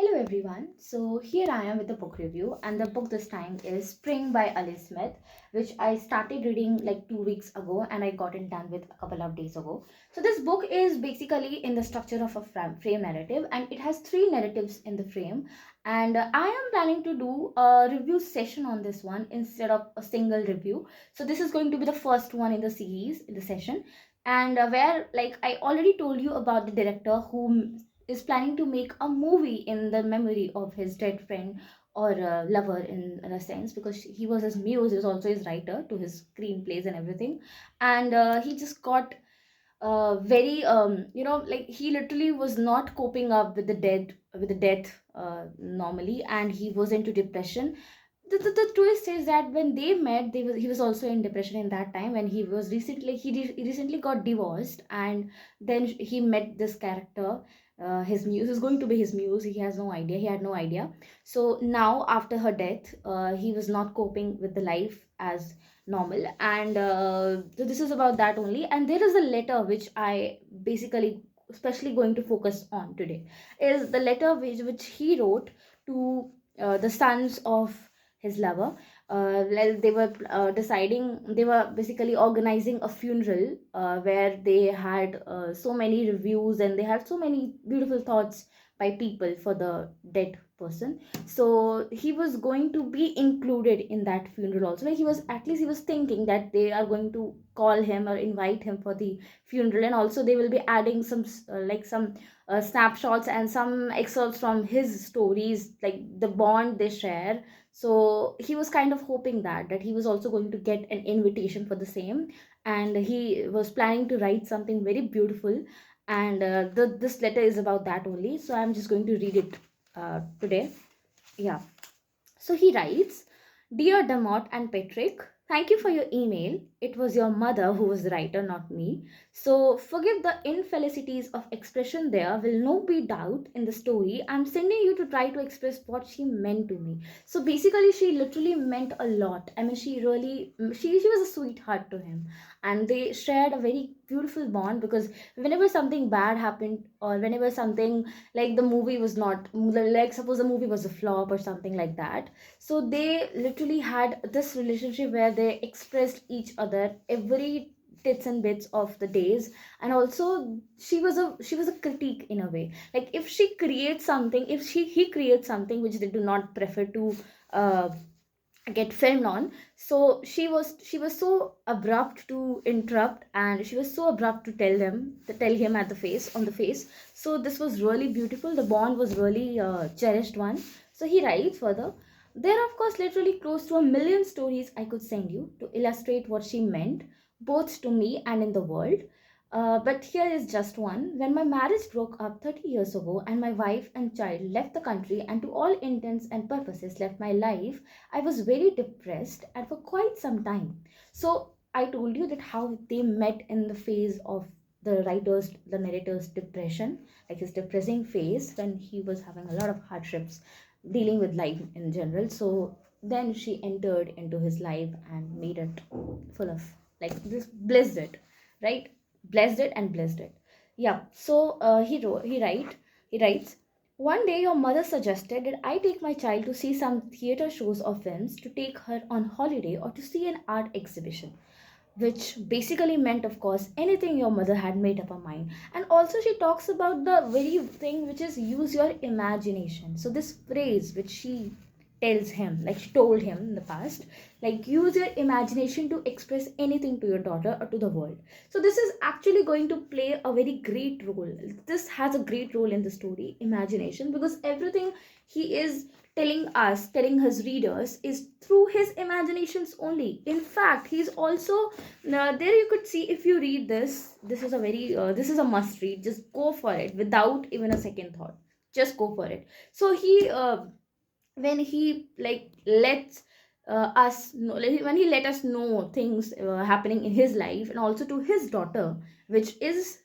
Hello everyone. So here I am with the book review, and the book this time is Spring by Alice Smith, which I started reading like 2 weeks ago and I got it done with a couple of days ago. So this book is basically in the structure of a frame narrative, and it has three narratives in the frame, and I am planning to do a review session on this one instead of a single review. So this is going to be the first one in the series, in the session, and where like I already told you about the director who is planning to make a movie in the memory of his dead friend or lover in a sense, because he was his muse, is also his writer to his screenplays and everything. And he just got very like he literally was not coping up with the death normally, and he was into depression. The twist is that when they met, he was also in depression in that time, when he was recently he recently got divorced, and then he met this character, his muse is going to be his muse. He had no idea. So now after her death, he was not coping with the life as normal, and so this is about that only. And there is a letter which I basically especially going to focus on today, is the letter which he wrote to the sons of his lover. Like they were they were basically organizing a funeral where they had so many reviews, and they had so many beautiful thoughts by people for the dead person. So he was going to be included in that funeral also. Like he was, at least he was thinking that they are going to call him or invite him for the funeral, and also they will be adding some some snapshots and some excerpts from his stories, like the bond they share. So he was kind of hoping that he was also going to get an invitation for the same, and he was planning to write something very beautiful. And this letter is about that only, so I'm just going to read it today. Yeah. So he writes, "Dear Demott and Patrick, thank you for your email. It was your mother who was the writer, not me. So forgive the infelicities of expression. There will no be doubt in the story. I'm sending you to try to express what she meant to me." So basically, she literally meant a lot. I mean, she really, she was a sweetheart to him. And they shared a very beautiful bond, because whenever something bad happened, or whenever something like the movie was not, like suppose the movie was a flop or something like that, so they literally had this relationship where they expressed each other every tits and bits of the days. And also she was a critique in a way. Like if she creates something, if he creates something which they do not prefer to uh, get filmed on, so she was so abrupt to interrupt, and she was so abrupt to tell him at the face, on the face. So this was really beautiful. The bond was really cherished one. So he writes further, "There are of course literally close to a million stories I could send you to illustrate what she meant, both to me and in the world. But here is just one. When my marriage broke up 30 years ago and my wife and child left the country and to all intents and purposes left my life, I was very depressed and for quite some time." So I told you that how they met in the phase of the narrator's depression, like his depressing phase when he was having a lot of hardships dealing with life in general. So then she entered into his life and made it full of, like, this, blessed it, right? Blessed it and blessed it. Yeah. So he writes, "One day your mother suggested that I take my child to see some theater shows or films, to take her on holiday, or to see an art exhibition," which basically meant, of course, anything your mother had made up her mind. And also she talks about the very thing which is use your imagination. So this phrase which she tells him, like she told him in the past, like use your imagination to express anything to your daughter or to the world. So this is actually going to play a very great role. This has a great role in the story, imagination, because everything he is telling his readers is through his imaginations only. In fact, he's also there, you could see, if you read this is a very this is a must read. Just go for it without even a second thought. Just go for it. So he when he like lets us know, like, when he let us know things happening in his life, and also to his daughter, which is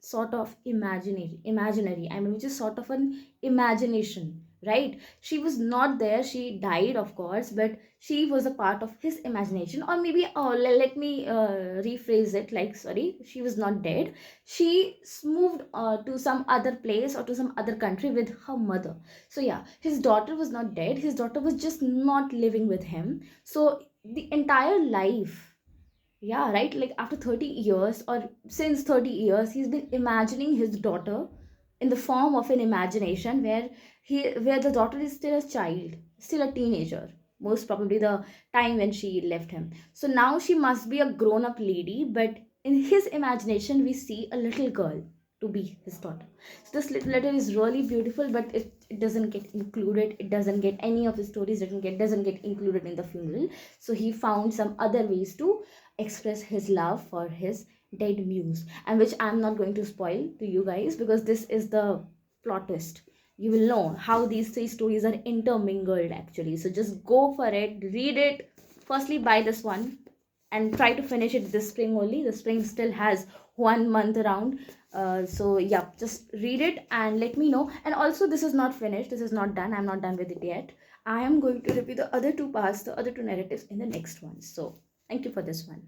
sort of imaginary, I mean, which is sort of an imagination, right? She was not there, she died of course, but she was a part of his imagination. Or maybe, oh, let me rephrase it, like, sorry, she was not dead, she moved to some other place or to some other country with her mother. So yeah, his daughter was not dead, his daughter was just not living with him. So the entire life, yeah, right, like after 30 years, or since 30 years, he's been imagining his daughter in the form of an imagination, where the daughter is still a child, still a teenager, most probably the time when she left him. So now she must be a grown up lady, but in his imagination we see a little girl to be his daughter. So this little letter is really beautiful, but it doesn't get included, it doesn't get any of the stories, doesn't get included in the funeral. So he found some other ways to express his love for his dead muse, and which I'm not going to spoil to you guys, because this is the plot twist. You will know how these three stories are intermingled actually. So just go for it, read it. Firstly, buy this one and try to finish it this spring only. The spring still has 1 month around. So yeah, just read it and let me know. And also, this is not finished, this is not done, I'm not done with it yet. I am going to review the other two parts, the other two narratives in the next one. So thank you for this one.